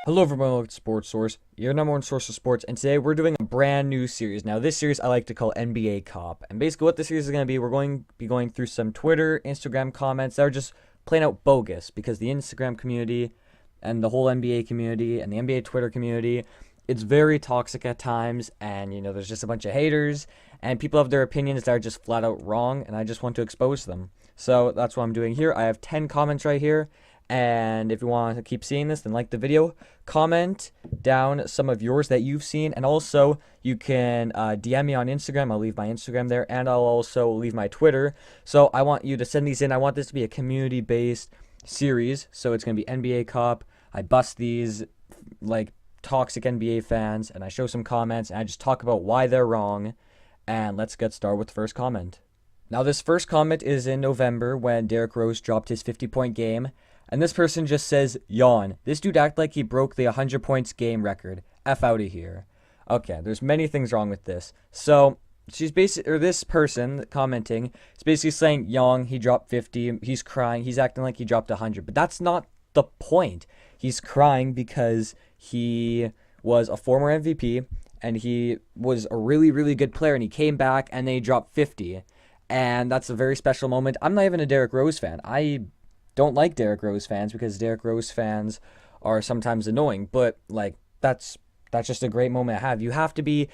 Hello everyone, welcome to Sports Source, your number one source of sports, and today we're doing a brand new series. Now this series I like to call NBA Cop, and basically what this series is going to be, we're going to be going through some Twitter, Instagram comments that are just plain out bogus, because the Instagram community and the whole NBA community and the NBA Twitter community, it's very toxic at times, and there's just a bunch of haters, and people have their opinions that are just flat out wrong, and I just want to expose them. So that's what I'm doing here. I have 10 comments right here. And if you want to keep seeing this, then like the video, comment down some of yours that you've seen, and also you can DM me on Instagram. I'll leave my Instagram there, and I'll also leave my Twitter. So I want you to send these in. I want this to be a community-based series, so it's going to be NBA Cop. I bust these, like, toxic NBA fans, and I show some comments, and I just talk about why they're wrong. And let's get started with the first comment. Now, this first comment is in November when Derrick Rose dropped his 50-point game. And this person just says, yawn. This dude act like he broke the 100 points game record. F out of here. Okay, there's many things wrong with this. So, this person commenting is basically saying, yawn, he dropped 50, he's crying, he's acting like he dropped 100. But that's not the point. He's crying because he was a former MVP, and he was a really, really good player, and he came back, and then he dropped 50. And that's a very special moment. I'm not even a Derrick Rose fan. I don't like Derrick Rose fans because Derrick Rose fans are sometimes annoying, but like that's just a great moment to have. You have to be,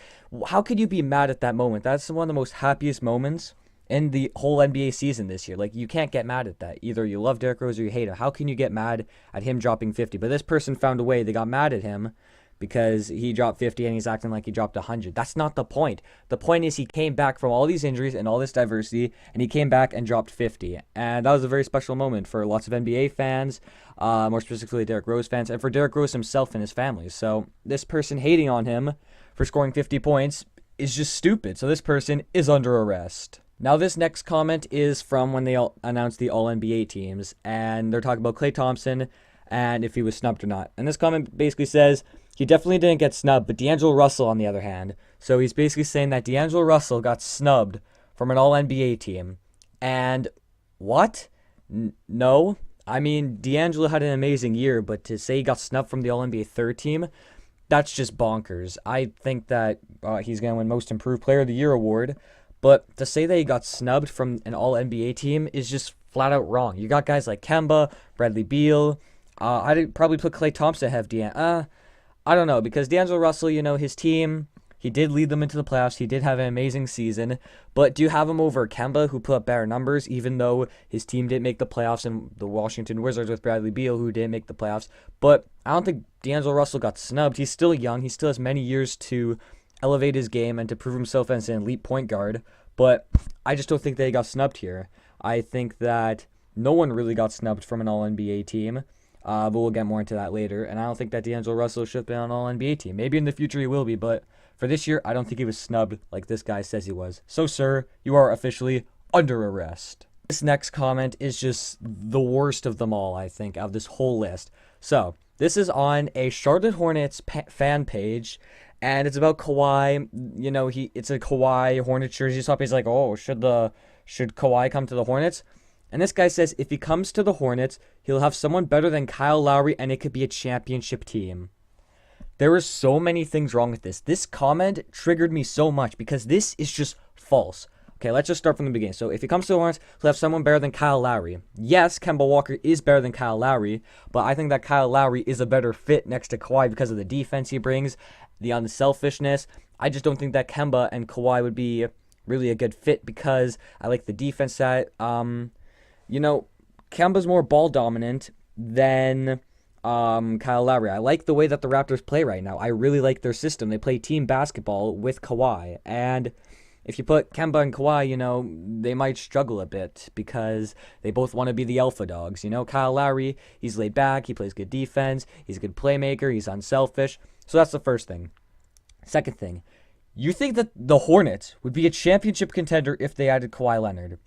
how could you be mad at that moment? That's one of the most happiest moments in the whole NBA season this year. Like, you can't get mad at that. Either you love Derrick Rose or you hate him. How can you get mad at him dropping 50? But this person found a way. They got mad at him because he dropped 50 and he's acting like he dropped 100. That's not the point. The point is he came back from all these injuries and all this diversity, and he came back and dropped 50. And that was a very special moment for lots of NBA fans, more specifically Derrick Rose fans, and for Derrick Rose himself and his family. So this person hating on him for scoring 50 points is just stupid. So this person is under arrest. Now, this next comment is from when they announced the All-NBA teams, and they're talking about Klay Thompson and if he was snubbed or not. And this comment basically says, he definitely didn't get snubbed, but D'Angelo Russell, on the other hand. So he's basically saying that D'Angelo Russell got snubbed from an All-NBA team. And what? No. I mean, D'Angelo had an amazing year, but to say he got snubbed from the All-NBA third team, that's just bonkers. I think that he's going to win Most Improved Player of the Year award. But to say that he got snubbed from an All-NBA team is just flat out wrong. You got guys like Kemba, Bradley Beal. I'd probably put Klay Thompson ahead of D'Angelo. I don't know, because D'Angelo Russell, his team, he did lead them into the playoffs. He did have an amazing season. But do you have him over Kemba, who put up better numbers, even though his team didn't make the playoffs, and the Washington Wizards with Bradley Beal, who didn't make the playoffs? But I don't think D'Angelo Russell got snubbed. He's still young. He still has many years to elevate his game and to prove himself as an elite point guard. But I just don't think that he got snubbed here. I think that no one really got snubbed from an All-NBA team. But we'll get more into that later. And I don't think that D'Angelo Russell should have been on an All-NBA team. Maybe in the future he will be, but for this year, I don't think he was snubbed like this guy says he was. So, sir, you are officially under arrest. This next comment is just the worst of them all, I think, of this whole list. So, this is on a Charlotte Hornets fan page, and it's about Kawhi. It's a Kawhi Hornets jersey swap. He's like, oh, should Kawhi come to the Hornets? And this guy says if he comes to the Hornets, he'll have someone better than Kyle Lowry, and it could be a championship team. There are so many things wrong with this. This comment triggered me so much because this is just false. Okay, let's just start from the beginning. So if he comes to the Hornets, he'll have someone better than Kyle Lowry. Yes, Kemba Walker is better than Kyle Lowry, but I think that Kyle Lowry is a better fit next to Kawhi because of the defense he brings, the unselfishness. I just don't think that Kemba and Kawhi would be really a good fit because I like the defense side. Kemba's more ball dominant than Kyle Lowry. I like the way that the Raptors play right now. I really like their system. They play team basketball with Kawhi. And if you put Kemba and Kawhi, they might struggle a bit because they both want to be the alpha dogs. Kyle Lowry, he's laid back. He plays good defense. He's a good playmaker. He's unselfish. So that's the first thing. Second thing, you think that the Hornets would be a championship contender if they added Kawhi Leonard.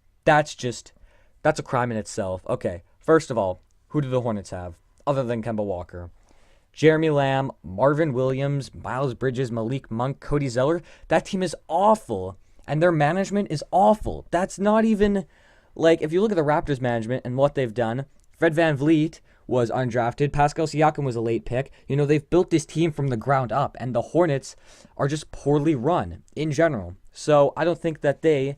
That's a crime in itself. Okay, first of all, who do the Hornets have other than Kemba Walker? Jeremy Lamb, Marvin Williams, Miles Bridges, Malik Monk, Cody Zeller. That team is awful, and their management is awful. That's not even, if you look at the Raptors management and what they've done, Fred VanVleet was undrafted. Pascal Siakam was a late pick. They've built this team from the ground up, and the Hornets are just poorly run in general. So I don't think that they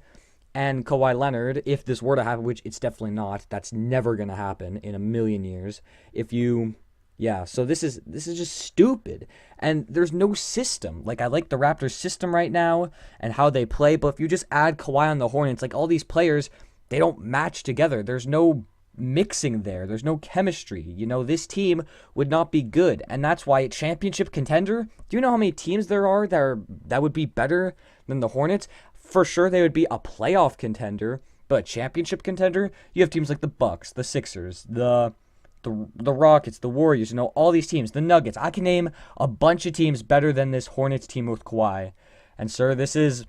and Kawhi Leonard, if this were to happen, which it's definitely not, that's never going to happen in a million years. So this is just stupid. And there's no system. Like, I like the Raptors system right now and how they play, but if you just add Kawhi on the Hornets, like, all these players, they don't match together. There's no mixing there. There's no chemistry. This team would not be good. And that's why a championship contender, do you know how many teams there are that would be better than the Hornets? For sure they would be a playoff contender, but a championship contender, you have teams like the Bucks, the Sixers, the Rockets, the Warriors, all these teams, the Nuggets. I can name a bunch of teams better than this Hornets team with Kawhi. And sir, this is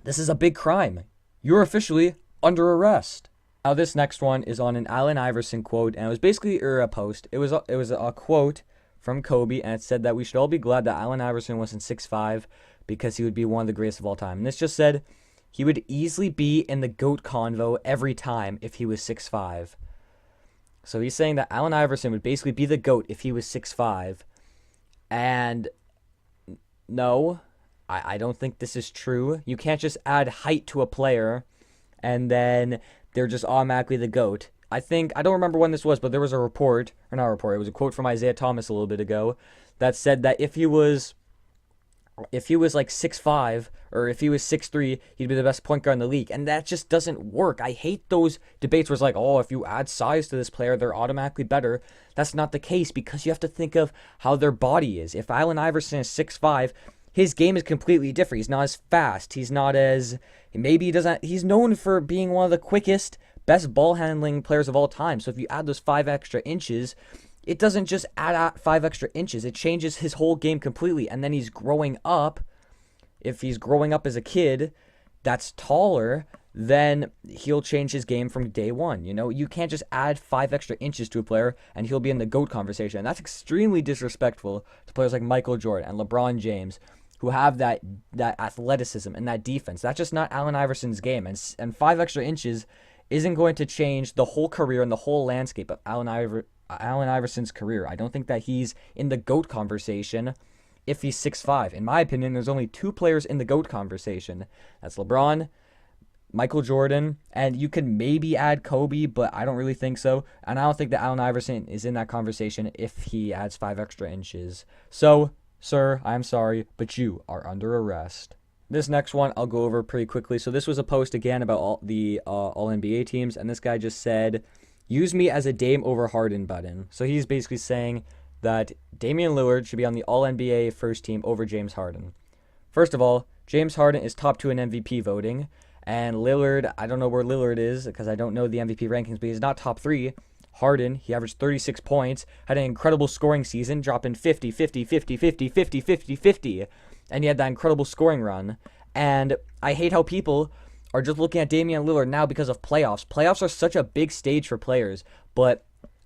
a big crime. You're officially under arrest. Now this next one is on an Allen Iverson quote, and it was basically a post. It was a quote from Kobe, and it said that we should all be glad that Allen Iverson wasn't 6'5", because he would be one of the greatest of all time. And this just said he would easily be in the GOAT convo every time if he was 6'5". So he's saying that Allen Iverson would basically be the GOAT if he was 6'5". And no, I don't think this is true. You can't just add height to a player and then they're just automatically the GOAT. I don't remember when this was, but there was it was a quote from Isaiah Thomas a little bit ago that said that if he was like 6'5", or if he was 6'3", he'd be the best point guard in the league. And that just doesn't work. I hate those debates where it's like, oh, if you add size to this player, they're automatically better. That's not the case, because you have to think of how their body is. If Allen Iverson is 6'5", his game is completely different. He's not as fast. He's known for being one of the quickest, best ball handling players of all time. So if you add those 5 extra inches, it doesn't just add 5 extra inches. It changes his whole game completely. And then he's growing up. If he's growing up as a kid that's taller, then he'll change his game from day one. You can't just add 5 extra inches to a player and he'll be in the GOAT conversation. And that's extremely disrespectful to players like Michael Jordan and LeBron James, who have that athleticism and that defense. That's just not Allen Iverson's game. And 5 extra inches isn't going to change the whole career and the whole landscape of Allen Iverson's career. I don't think that he's in the GOAT conversation if he's 6'5". In my opinion, there's only 2 players in the GOAT conversation. That's LeBron, Michael Jordan, and you could maybe add Kobe, but I don't really think so. And I don't think that Allen Iverson is in that conversation if he adds 5 extra inches. So, sir, I'm sorry, but you are under arrest. This next one I'll go over pretty quickly. So this was a post again about all the All-NBA teams, and this guy just said, use me as a Dame over Harden button. So he's basically saying that Damian Lillard should be on the All-NBA first team over James Harden. First of all, James Harden is top 2 in MVP voting, and Lillard, I don't know where Lillard is because I don't know the MVP rankings, but he's not top 3. Harden, he averaged 36 points, had an incredible scoring season, dropping 50, 50, 50, 50, 50, 50, 50, and he had that incredible scoring run. And I hate how people are just looking at Damian Lillard now because of playoffs. Playoffs are such a big stage for players, but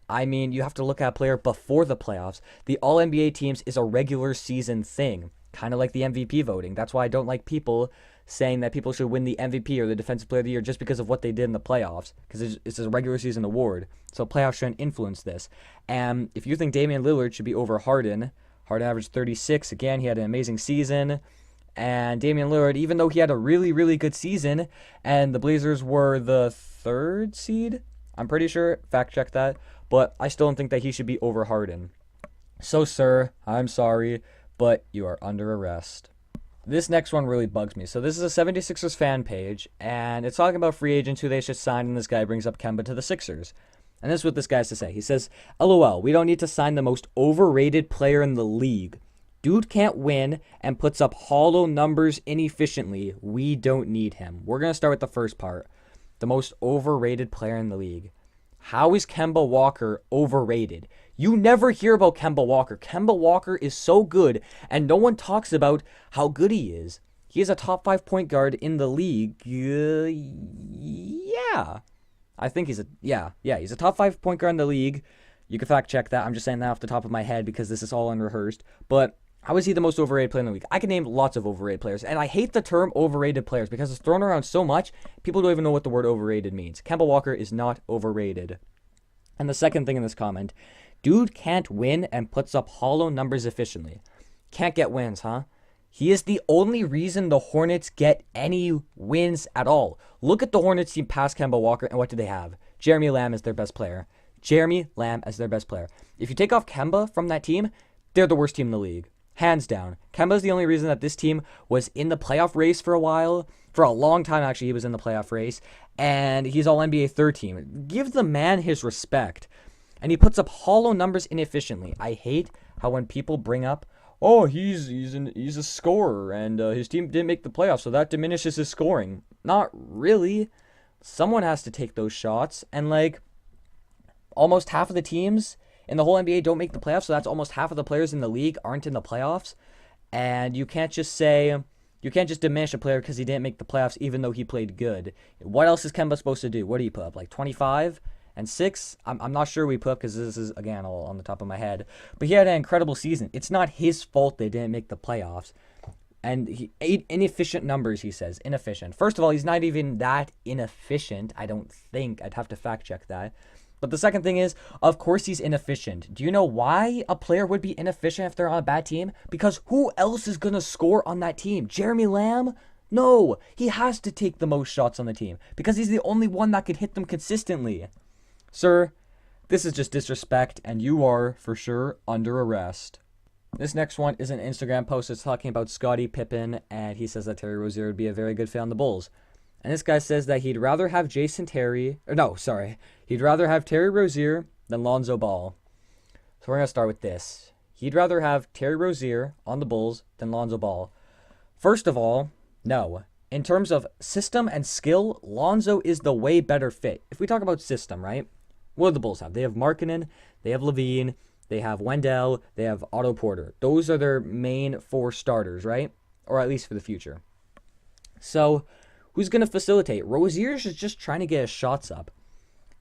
I mean, you have to look at a player before the playoffs. The All-NBA teams is a regular season thing, kind of like the MVP voting. That's why I don't like people saying that people should win the MVP or the Defensive Player of the Year just because of what they did in the playoffs, because it's a regular season award. So playoffs shouldn't influence this. And if you think Damian Lillard should be over Harden, Harden averaged 36. Again, he had an amazing season. And Damian Lillard, even though he had a really, really good season, and the Blazers were the 3rd seed, I'm pretty sure, fact check that, but I still don't think that he should be over Harden. So, sir, I'm sorry, but you are under arrest. This next one really bugs me. So this is a 76ers fan page, and it's talking about free agents who they should sign, and this guy brings up Kemba to the Sixers. And this is what this guy has to say. He says, LOL, we don't need to sign the most overrated player in the league. Dude can't win and puts up hollow numbers inefficiently. We don't need him. We're going to start with the first part. The most overrated player in the league. How is Kemba Walker overrated? You never hear about Kemba Walker. Kemba Walker is so good, and no one talks about how good he is. He is a top 5 point guard in the league. Yeah. I think he's a top 5 point guard in the league. You can fact check that. I'm just saying that off the top of my head because this is all unrehearsed. But how is he the most overrated player in the league? I can name lots of overrated players. And I hate the term overrated players because it's thrown around so much, people don't even know what the word overrated means. Kemba Walker is not overrated. And the second thing in this comment, dude can't win and puts up hollow numbers efficiently. Can't get wins, huh? He is the only reason the Hornets get any wins at all. Look at the Hornets team past Kemba Walker, and what do they have? Jeremy Lamb is their best player. Jeremy Lamb as their best player. If you take off Kemba from that team, they're the worst team in the league. Hands down. Kemba's the only reason that this team was in the playoff race for a while. For a long time, actually, he was in the playoff race. And he's all NBA third team. Give the man his respect. And he puts up hollow numbers inefficiently. I hate how when people bring up, oh, he's a scorer, and his team didn't make the playoffs, so that diminishes his scoring. Not really. Someone has to take those shots, and like almost half of the teams in the whole NBA don't make the playoffs, so that's almost half of the players in the league aren't in the playoffs. And you can't just diminish a player because he didn't make the playoffs, even though he played good. What else is Kemba supposed to do? What do you put up? Like 25? And 6, I'm not sure we put up because this is, again, all on the top of my head. But he had an incredible season. It's not his fault they didn't make the playoffs. And inefficient numbers, he says. Inefficient. First of all, he's not even that inefficient, I don't think. I'd have to fact check that. But the second thing is, of course he's inefficient. Do you know why a player would be inefficient if they're on a bad team? Because who else is going to score on that team? Jeremy Lamb? No. He has to take the most shots on the team because he's the only one that could hit them consistently. Sir, this is just disrespect, and you are, for sure, under arrest. This next one is an Instagram post that's talking about Scottie Pippen, and he says that Terry Rozier would be a very good fit on the Bulls. And this guy says that he'd rather have he'd rather have Terry Rozier than Lonzo Ball. So we're going to start with this. He'd rather have Terry Rozier on the Bulls than Lonzo Ball. First of all, no. In terms of system and skill, Lonzo is the way better fit. If we talk about system, right? What do the Bulls have? They have Markkanen, they have Levine, they have Wendell, they have Otto Porter. Those are their main 4 starters, right? Or at least for the future. So, who's going to facilitate? Rozier's just trying to get his shots up.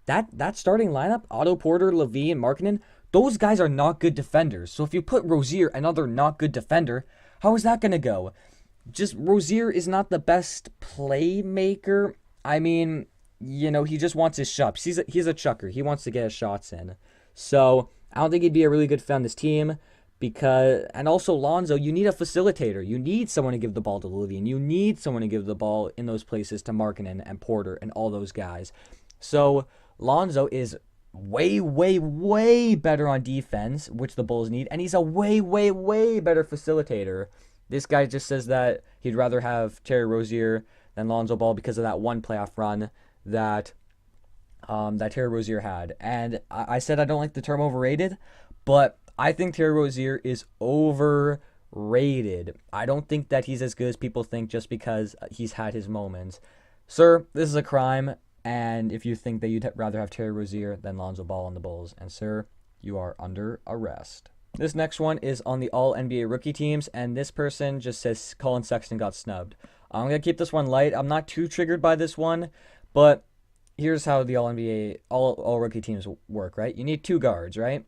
That starting lineup, Otto Porter, Levine, Markkanen, those guys are not good defenders. So if you put Rozier, another not good defender, how is that going to go? Just Rozier is not the best playmaker. I mean, you know, he just wants his shots. He's a chucker. He wants to get his shots in. So I don't think he'd be a really good fit on this team and also Lonzo, you need a facilitator. You need someone to give the ball to Levine. You need someone to give the ball in those places to Markkanen and Porter and all those guys. So Lonzo is way, way, way better on defense, which the Bulls need, and he's a way, way, way better facilitator. This guy just says that he'd rather have Terry Rozier than Lonzo Ball because of that one playoff run that Terry Rozier had. And I said I don't like the term overrated, but I think Terry Rozier is overrated. I don't think that he's as good as people think just because he's had his moments. Sir, this is a crime, and if you think that you'd rather have Terry Rozier than Lonzo Ball on the Bulls, and sir, you are under arrest. This next one is on the All-NBA rookie teams, and this person just says Collin Sexton got snubbed. I'm going to keep this one light. I'm not too triggered by this one, but here's how the All-NBA, all rookie teams work, right? You need 2 guards, right?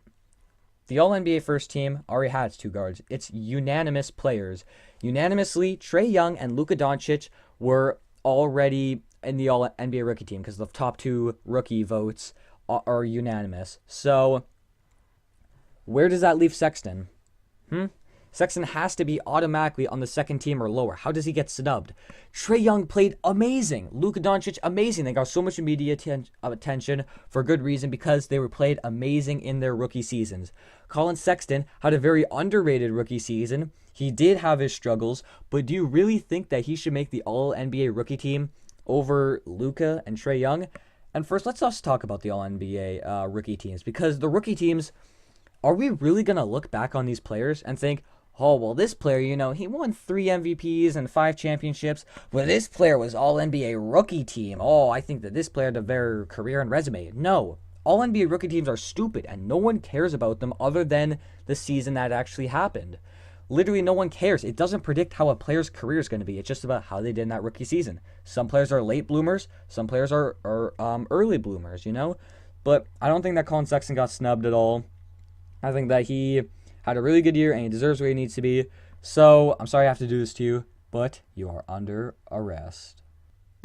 The All-NBA first team already has 2 guards. It's unanimous players. Unanimously, Trae Young and Luka Doncic were already in the All-NBA rookie team because the top 2 rookie votes are unanimous. So where does that leave Sexton? Sexton has to be automatically on the second team or lower. How does he get snubbed? Trae Young played amazing. Luka Doncic, amazing. They got so much media attention for good reason because they were played amazing in their rookie seasons. Collin Sexton had a very underrated rookie season. He did have his struggles, but do you really think that he should make the All-NBA rookie team over Luka and Trae Young? And first, let's also talk about the All-NBA rookie teams because the rookie teams, are we really going to look back on these players and think, oh, well, this player, you know, he won 3 MVPs and 5 championships. Well, this player was All-NBA rookie team. Oh, I think that this player had a better career and resume. No. All-NBA rookie teams are stupid, and no one cares about them other than the season that actually happened. Literally, no one cares. It doesn't predict how a player's career is going to be. It's just about how they did in that rookie season. Some players are late bloomers. Some players are early bloomers, you know? But I don't think that Collin Sexton got snubbed at all. I think that he had a really good year, and he deserves where he needs to be. So, I'm sorry I have to do this to you, but you are under arrest.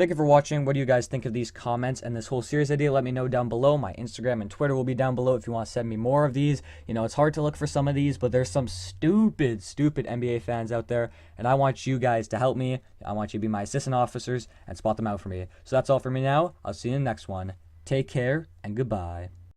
Thank you for watching. What do you guys think of these comments and this whole series idea? Let me know down below. My Instagram and Twitter will be down below if you want to send me more of these. You know, it's hard to look for some of these, but there's some stupid NBA fans out there, and I want you guys to help me. I want you to be my assistant officers and spot them out for me. So that's all for me now. I'll see you in the next one. Take care and goodbye.